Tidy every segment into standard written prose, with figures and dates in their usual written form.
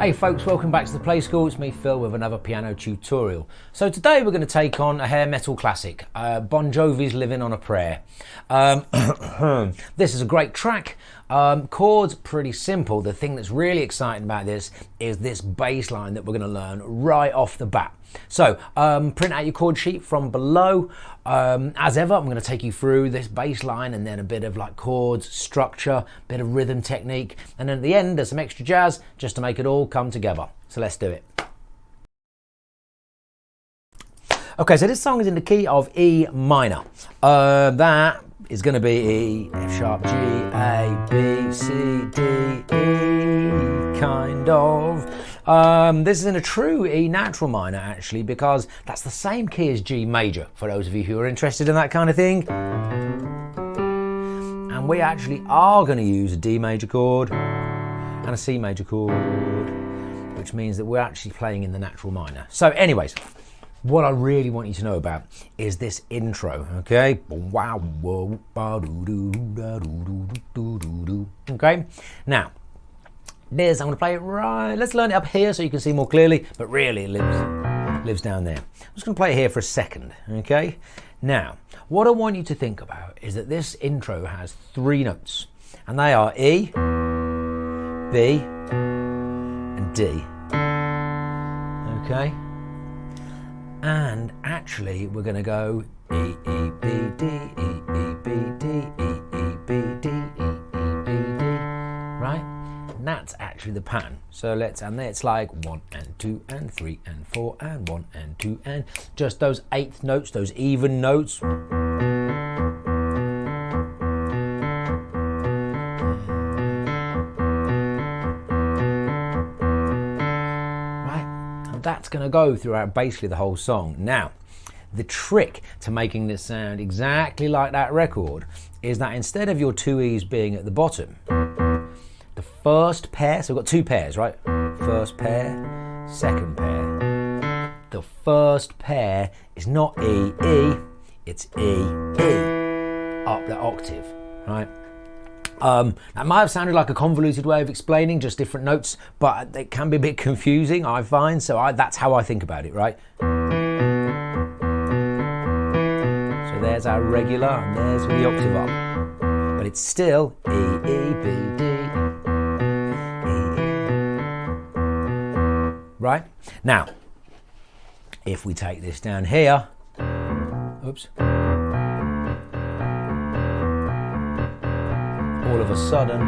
Hey folks, welcome back to the Play School. It's me, Phil, with another piano tutorial. So today we're going to take on a hair metal classic, Bon Jovi's Livin On A Prayer. This is a great track. Chords, pretty simple. The thing that's really exciting about this is this bass line that we're going to learn right off the bat. So print out your chord sheet from below. As ever, I'm going to take you through this bass line and then a bit of like chords, structure, bit of rhythm technique, and then at the end there's some extra jazz just to make it all come together. So let's do it. Okay, so this song is in the key of E minor. That is going to be E, F sharp, G, A, B, C, D, E, kind of. This is in a true E natural minor actually, because that's the same key as G major, for those of you who are interested in that kind of thing. And we actually are going to use a D major chord and a C major chord, which means that we're actually playing in the natural minor. So anyways, what I really want you to know about is this intro, okay? Okay, now, I'm going to play it right. Let's learn it up here so you can see more clearly, but really it lives down there. I'm just going to play it here for a second, okay? Now, what I want you to think about is that this intro has three notes, and they are E, B, and D, okay? And actually, we're going to go E, E, B, D, E, E, B, D, E, E, B, D, E, E, B, D, right? And that's actually the pattern. So and it's like 1 and 2 and 3 and 4 and 1 and 2 and just those eighth notes, those even notes. That's going to go throughout basically the whole song. Now, the trick to making this sound exactly like that record is that instead of your two E's being at the bottom, the first pair, so we've got two pairs, right? First pair, second pair. The first pair is not E, E, it's E, E, up the octave, right? That might have sounded like a convoluted way of explaining just different notes, but it can be a bit confusing, I find, so that's how I think about it, right? So there's our regular, and there's the octave up. But it's still E, E, B, D, E. Right? Now, if we take this down here, oops. All of a sudden,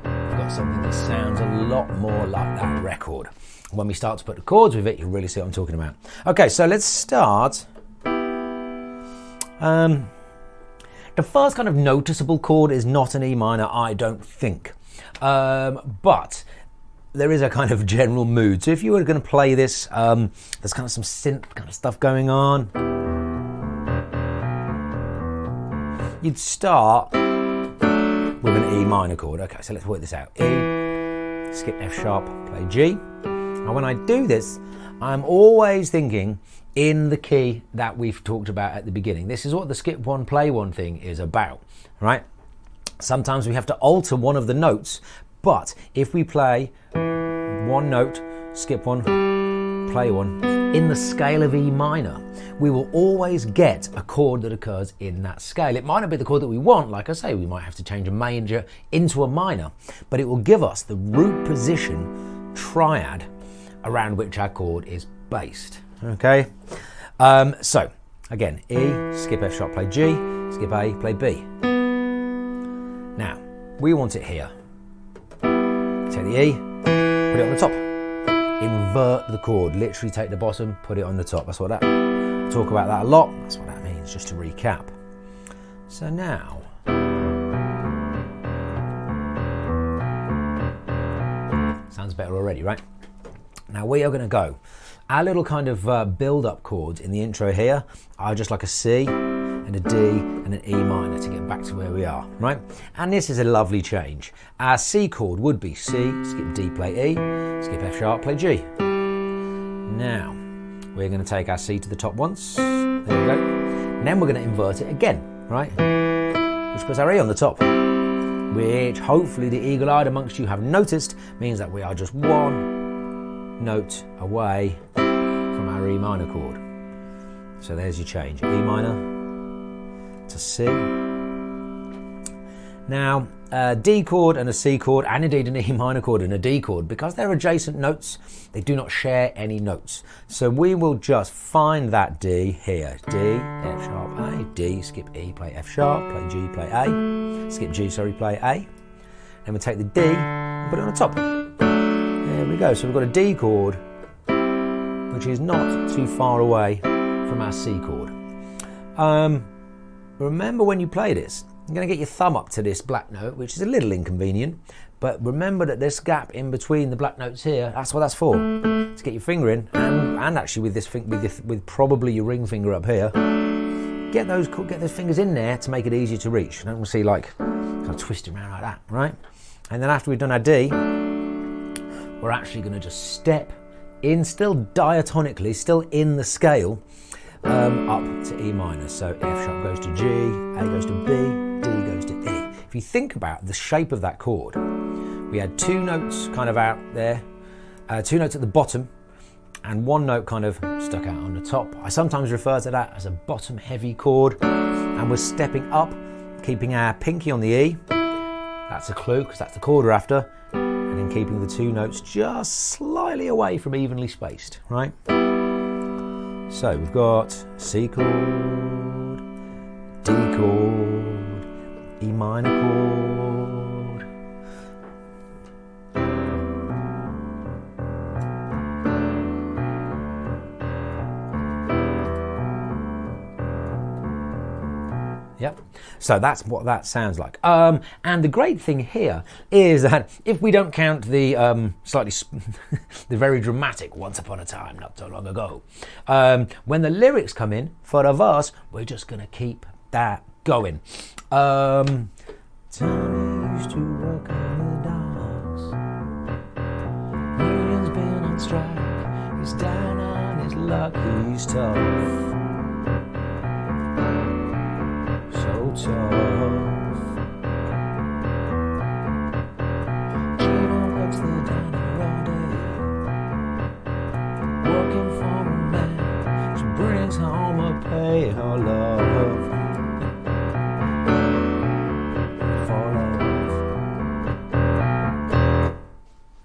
we've got something that sounds a lot more like that record. When we start to put the chords with it, you'll really see what I'm talking about. Okay, so let's start. The first kind of noticeable chord is not an E minor, I don't think. But there is a kind of general mood. So if you were going to play this, there's kind of some synth kind of stuff going on. You'd start with an E minor chord. Okay, so let's work this out. E, skip F sharp, play G. And when I do this, I'm always thinking in the key that we've talked about at the beginning. This is what the skip one, play one thing is about, right? Sometimes we have to alter one of the notes, but if we play one note, skip one, play one, in the scale of E minor, we will always get a chord that occurs in that scale. It might not be the chord that we want, like I say, we might have to change a major into a minor, but it will give us the root position triad around which our chord is based, okay? So, again, E, skip F sharp, play G, skip A, play B. Now, we want it here. Take the E, put it on the top. Invert the chord, literally take the bottom, put it on the top. That's what that, I talk about that a lot. That's what that means, just to recap. So now, sounds better already, right? Now we are going to go. Our little kind of build-up chords in the intro here are just like a C and a D and an E minor to get back to where we are, right? And this is a lovely change. Our C chord would be C, skip D, play E, skip F sharp, play G. Now, we're going to take our C to the top once. There we go. And then we're going to invert it again, right? Which puts our E on the top. Which hopefully the eagle-eyed amongst you have noticed means that we are just 1, note away from our E minor chord. So there's your change, E minor to C. Now, a D chord and a C chord, and indeed an E minor chord and a D chord, because they're adjacent notes, they do not share any notes. So we will just find that D here. D, F sharp, A, D, skip E, play F sharp, play G, play A, skip G, sorry, play A. Then we'll take the D and put it on the top. There we go. So we've got a D chord, which is not too far away from our C chord. Remember when you play this, you're going to get your thumb up to this black note, which is a little inconvenient, but remember that this gap in between the black notes here, that's what that's for, to get your finger in, and actually with probably your ring finger up here, get those fingers in there to make it easier to reach. Don't see like kind of twisting around like that, right? And then after we've done our D, we're actually going to just step in, still diatonically, still in the scale, up to E minor. So F sharp goes to G, A goes to B, D goes to E. If you think about the shape of that chord, we had two notes kind of out there, two notes at the bottom, and one note kind of stuck out on the top. I sometimes refer to that as a bottom heavy chord, and we're stepping up, keeping our pinky on the E. That's a clue, because that's the chord we're after, and then keeping the two notes just slightly away from evenly spaced, right? So we've got C chord, D chord, E minor chord. Yep, so that's what that sounds like. And the great thing here is that if we don't count the the very dramatic "Once upon a time, not so long ago," when the lyrics come in for the verse, we're just going to keep that going. Time used to work on the docks. Union's been on strike. He's down on his luck. He's tough. So tough. Gina works the diner all day, working for a man. She brings home a pay her love. For love.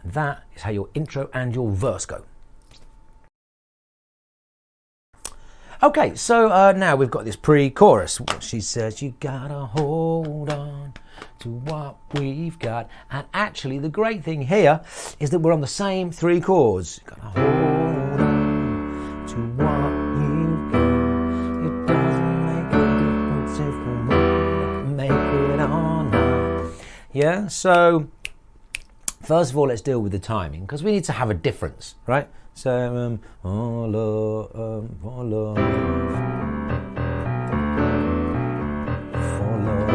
And that is how your intro and your verse go. Okay, so now we've got this pre-chorus. She says, you gotta hold on to what we've got. And actually, the great thing here is that we're on the same three chords. You gotta hold on to what you've got. It doesn't make a difference if we make it or not. Yeah, so first of all, let's deal with the timing, because we need to have a difference, right? So, for love, for love, for love.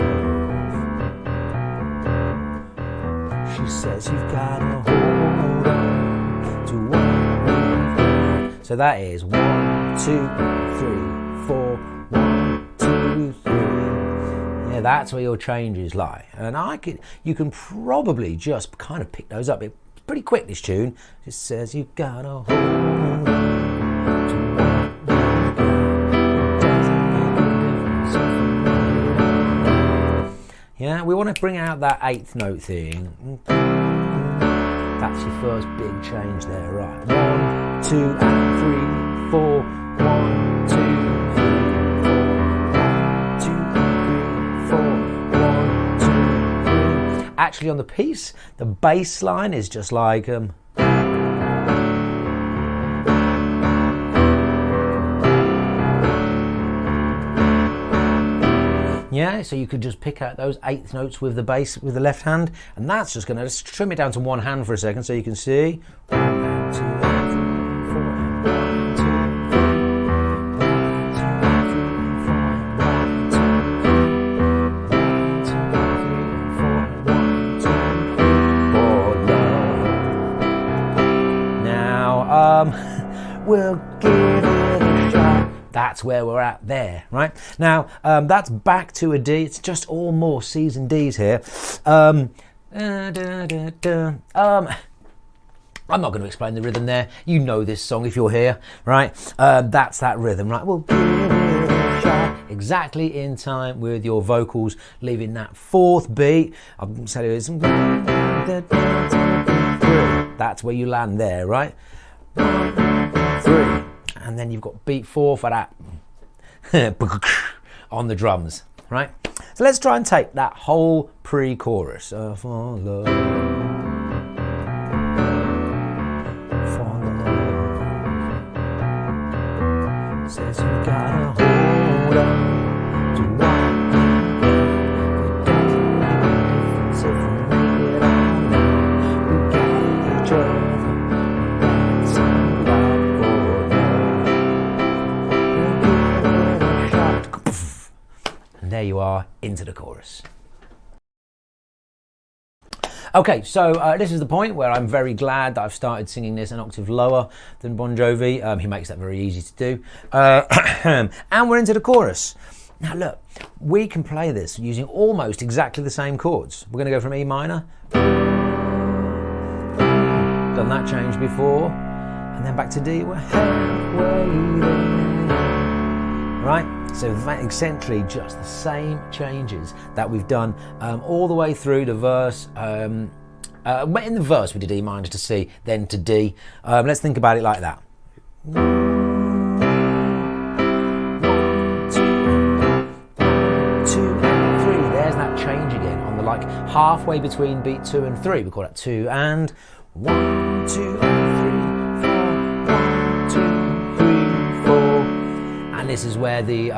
She says you've got to hold on to what we've got. So that is 1, 2, 3, 4, 1, 2, 3. Yeah, that's where your changes lie. And you can probably just kind of pick those up. It's pretty quick, this tune. It says you gotta hold on to what we've got. Doesn't make a difference if we. Yeah, we want to bring out that eighth note thing. That's your first big change there, right? 1, 2, and 3, 4. 1, 2, 3, 4. 1, 2, 3, 4. 1, 2, 3. Actually, on the piece, the bass line is just like yeah, so you could just pick out those eighth notes with the bass with the left hand, and that's just going to trim it down to one hand for a second so you can see. 1, 2, 3, 4, 1, 2, 3, 4, 1, 2, 3, 4, 1, 2, 3, 4, love. Now, we'll give it a shot. That's where we're at there, right? Now, that's back to a D. It's just all more C's and D's here. I'm not going to explain the rhythm there. You know this song if you're here, right? That's that rhythm, right? We'll give it a shot. Exactly in time with your vocals, leaving that fourth beat. I'll tell you, it's that's where you land there, right? 1, 3, and then you've got beat 4 for that on the drums, right? So let's try and take that whole pre-chorus. For love, says you gotta hold on to what it doesn't make a difference if we make it on now. We got each other. That's a lot for love. And there you are, into the chorus. Okay, so this is the point where I'm very glad that I've started singing this an octave lower than Bon Jovi. He makes that very easy to do. And we're into the chorus. Now look, we can play this using almost exactly the same chords. We're going to go from E minor. Done that change before. And then back to D. We're halfway there. Right? So essentially just the same changes that we've done all the way through the verse. In the verse we did E minor to C, then to D. Let's think about it like that. 1, 2, 2 and 3. There's that change again on the like halfway between beat 2 and 3. We call that 2 and 1, 2 and 3, 4. 1, 2, 3, 4. And this is where the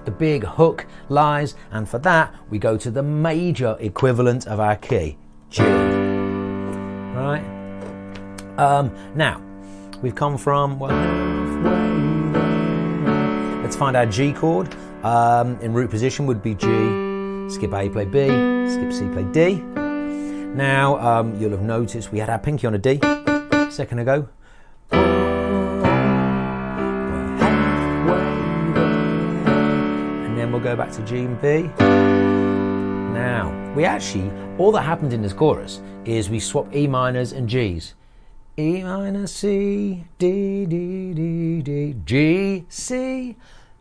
the big hook lies, and for that we go to the major equivalent of our key, G. Right? Now we've come from halfway there. Let's find our G chord. In root position would be G. Skip A, play B. Skip C, play D. Now you'll have noticed we had our pinky on a D a second ago. We'll go back to G and B. Now, we actually, all that happened in this chorus is we swapped E minors and Gs. E minor, C, D, D, D, D, G, C,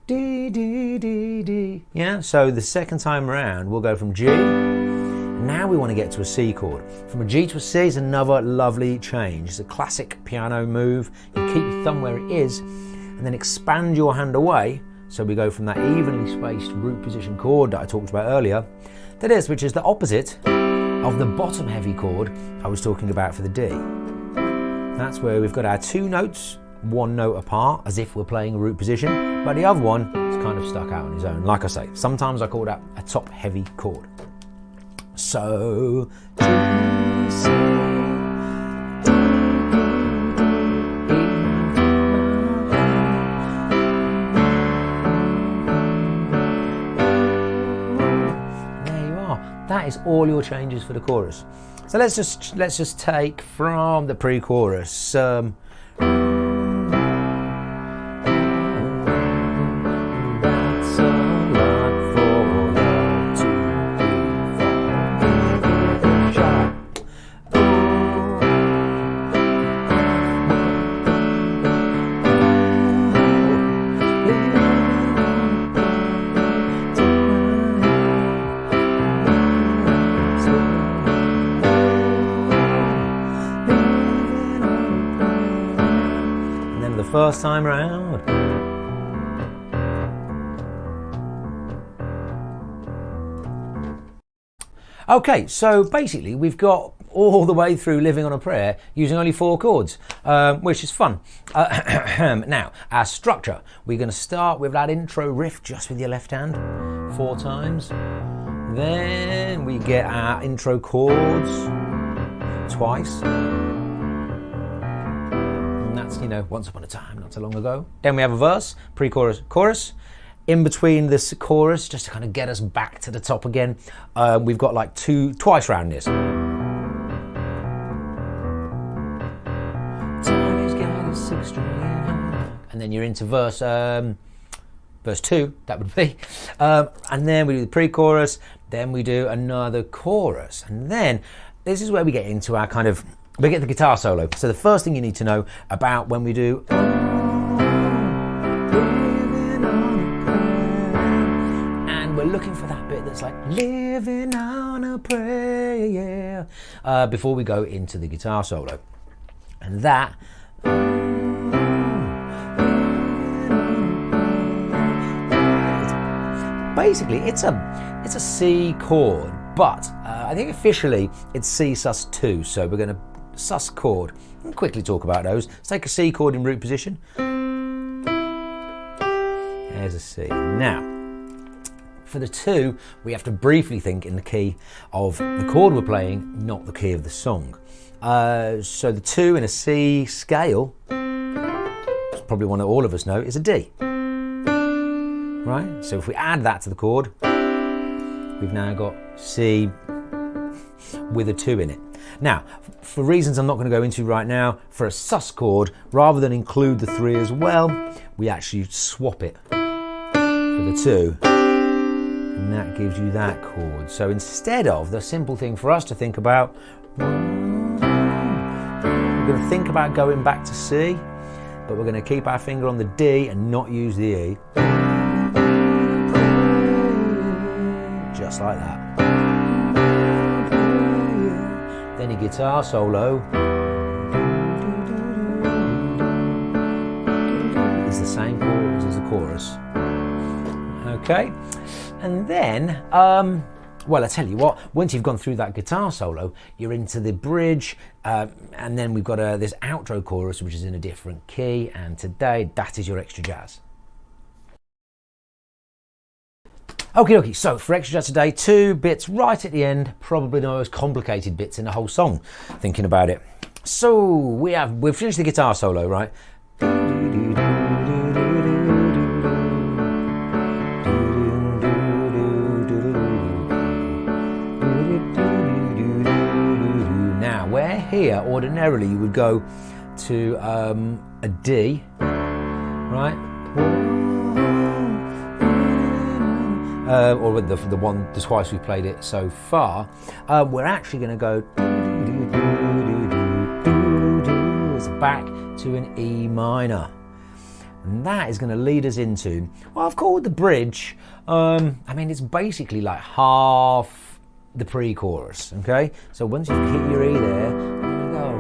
D, D, D, D. Yeah, so the second time around, we'll go from G. Now we want to get to a C chord. From a G to a C is another lovely change. It's a classic piano move. You keep your thumb where it is and then expand your hand away. So we go from that evenly spaced root position chord that I talked about earlier to this, which is the opposite of the bottom heavy chord I was talking about for the D. That's where we've got our two notes, one note apart, as if we're playing a root position, but the other one is kind of stuck out on his own. Like I say, sometimes I call that a top heavy chord. So, G, C, that is all your changes for the chorus. So let's just take from the pre-chorus. That's a lot for love to be shot. First time round. Okay, so basically we've got all the way through Living on a Prayer using only 4 chords, which is fun. Now, our structure, we're going to start with that intro riff just with your left hand 4 times. Then we get our intro chords twice. That's, you know, once upon a time, not so long ago. Then we have a verse, pre-chorus, chorus. In between this chorus, just to kind of get us back to the top again, we've got like twice round this. And then you're into verse 2, that would be. And then we do the pre-chorus, then we do another chorus. And then this is where we get into our kind of we get the guitar solo. So the first thing you need to know about when we do and we're looking for that bit that's like living on a prayer, before we go into the guitar solo. And that basically it's a C chord, but I think officially it's C sus2. So we're going to sus chord and quickly talk about those. Let's take a C chord in root position. There's a C. Now, for the 2, we have to briefly think in the key of the chord we're playing, not the key of the song. So the 2 in a C scale, it's probably one that all of us know, is a D. Right? So if we add that to the chord, we've now got C with a 2 in it. Now, for reasons I'm not going to go into right now, for a sus chord, rather than include the 3 as well, we actually swap it for the 2. And that gives you that chord. So instead of the simple thing for us to think about, we're going to think about going back to C, but we're going to keep our finger on the D and not use the E. Just like that. Then your guitar solo is the same chords as the chorus. Okay, and then, well, I tell you what, once you've gone through that guitar solo, you're into the bridge, and then we've got this outro chorus, which is in a different key, and today, that is your extra jazz. Okay, so for extra jazz today, 2 bits right at the end, probably the most complicated bits in the whole song, thinking about it. So we've finished the guitar solo, right? Now, where here, ordinarily, you would go to a D, right? Or with the twice we've played it so far, we're actually going to go it's back to an E minor. And that is going to lead us into, well, I've called the bridge, I mean, it's basically like half the pre-chorus, okay? So once you've hit your E there, you're going to go,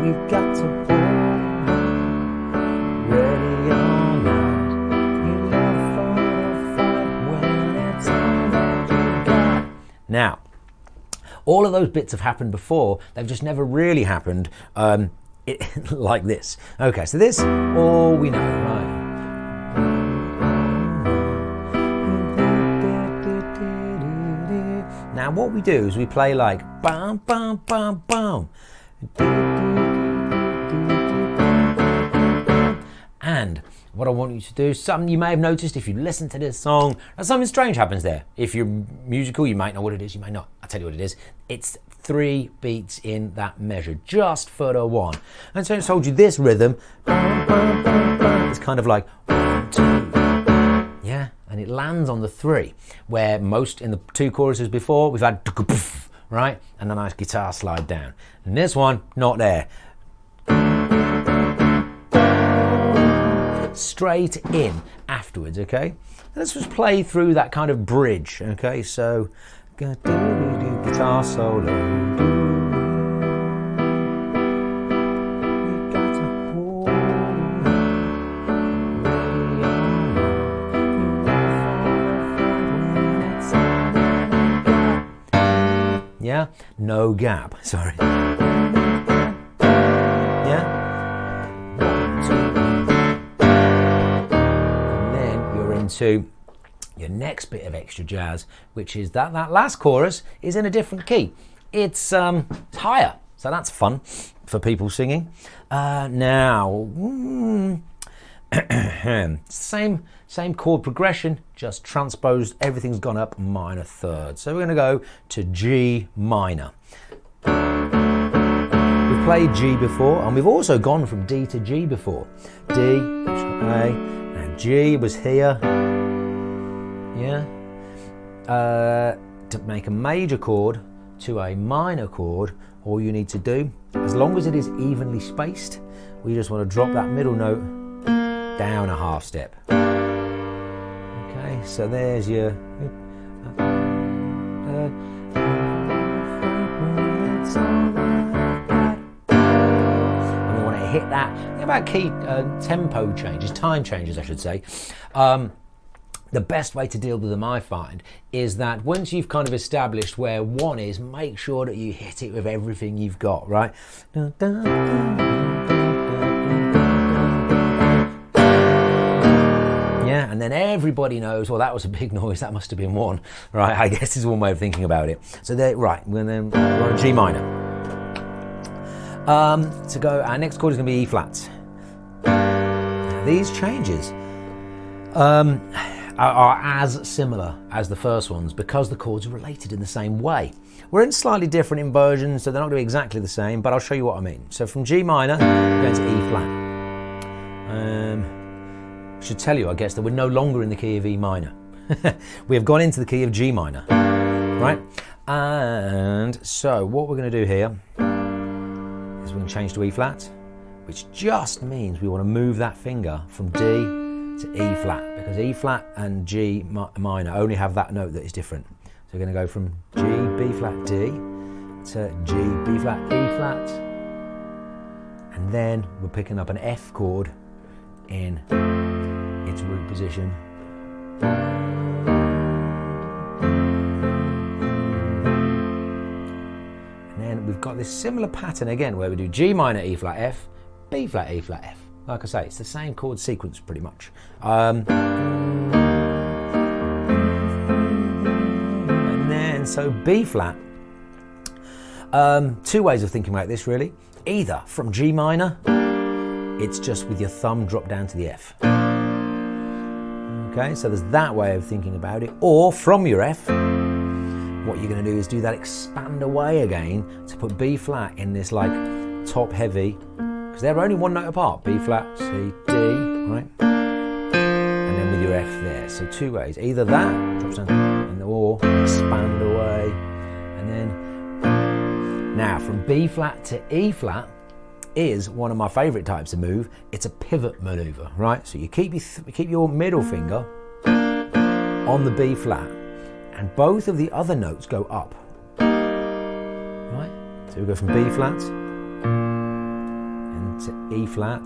we've got to pull, ready or not, you love for the fight when it's all that you got. Now, all of those bits have happened before, they've just never really happened like this. Okay, so this, all we know, right? Now what we do is we play like bam, bam, bam, bam. And what I want you to do, something you may have noticed if you listen to this song, something strange happens there. If you're musical, you might know what it is, you may not. I'll tell you what it is. It's 3 beats in that measure, just for the 1. And so I told you this rhythm, it's kind of like 1, 2, yeah, and it lands on the 3, where most in the 2 choruses before, we've had right, and a nice guitar slide down. And this one, not there. Straight in afterwards, okay? Let's just play through that kind of bridge, okay? So, guitar solo. Yeah, no gap, sorry. Yeah? 1, 2, and then you're into your next bit of extra jazz, which is that last chorus is in a different key. It's higher, so that's fun for people singing. Now, same chord progression, just transposed, everything's gone up minor third. So we're going to go to G minor. We've played G before, and we've also gone from D to G before. D, A, and G was here. Yeah. To make a major chord, to a minor chord, all you need to do, as long as it is evenly spaced, we just want to drop that middle note down a half step. Okay, so there's your... hit that. Think about key tempo changes, time changes I should say. The best way to deal with them, I find, is that once you've kind of established where one is, make sure that you hit it with everything you've got, right? Yeah, and then everybody knows, well, that was a big noise, that must have been one, right? I guess is one way of thinking about it. So there, right, we're on G minor. To go, our next chord is going to be E flat. These changes are as similar as the first ones because the chords are related in the same way. We're in slightly different inversions, so they're not going to be exactly the same, but I'll show you what I mean. So from G minor, we're going to E flat. I should tell you, I guess, that we're no longer in the key of E minor. We have gone into the key of G minor, right? And so what we're going to do here is we're going to change to E flat, which just means we want to move that finger from D to E flat, because E flat and G minor only have that note that is different. So we're going to go from G, B flat, D to G, B flat, E flat, and then we're picking up an F chord in its root position. We've got this similar pattern again where we do G minor, E flat, F, B flat, E flat, F. Like I say, it's the same chord sequence pretty much. And then, so B flat. Two ways of thinking about this really. Either from G minor, it's just with your thumb drop down to the F. Okay, so there's that way of thinking about it. Or from your F, what you're going to do is do that expand away again to put B flat in this like top heavy, because they're only one note apart, B flat, C, D, right? And then with your F there. So two ways, either that, drops down, or expand away. And then, now from B flat to E flat is one of my favorite types of move. It's a pivot maneuver, right? So you keep your middle finger on the B flat, and both of the other notes go up, right? So we go from B flat into E flat,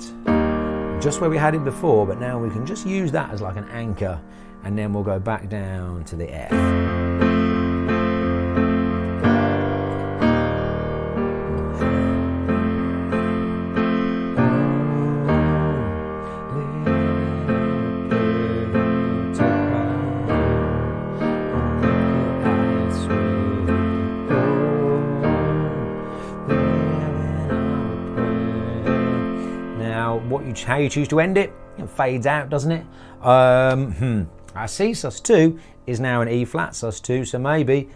just where we had it before, but now we can just use that as like an anchor, and then we'll go back down to the F. How you choose to end it, it fades out, doesn't it? Our C sus2 is now an E flat sus2, so maybe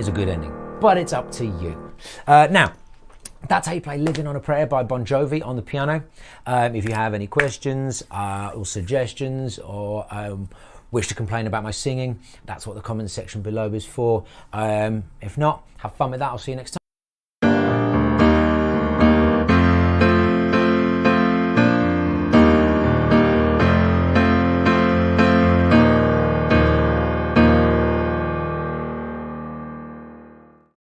is a good ending, but it's up to you. Now, that's how you play Livin On A Prayer by Bon Jovi on the piano. If you have any questions or suggestions, or wish to complain about my singing, that's what the comments section below is for. If not, have fun with that. I'll see you next time.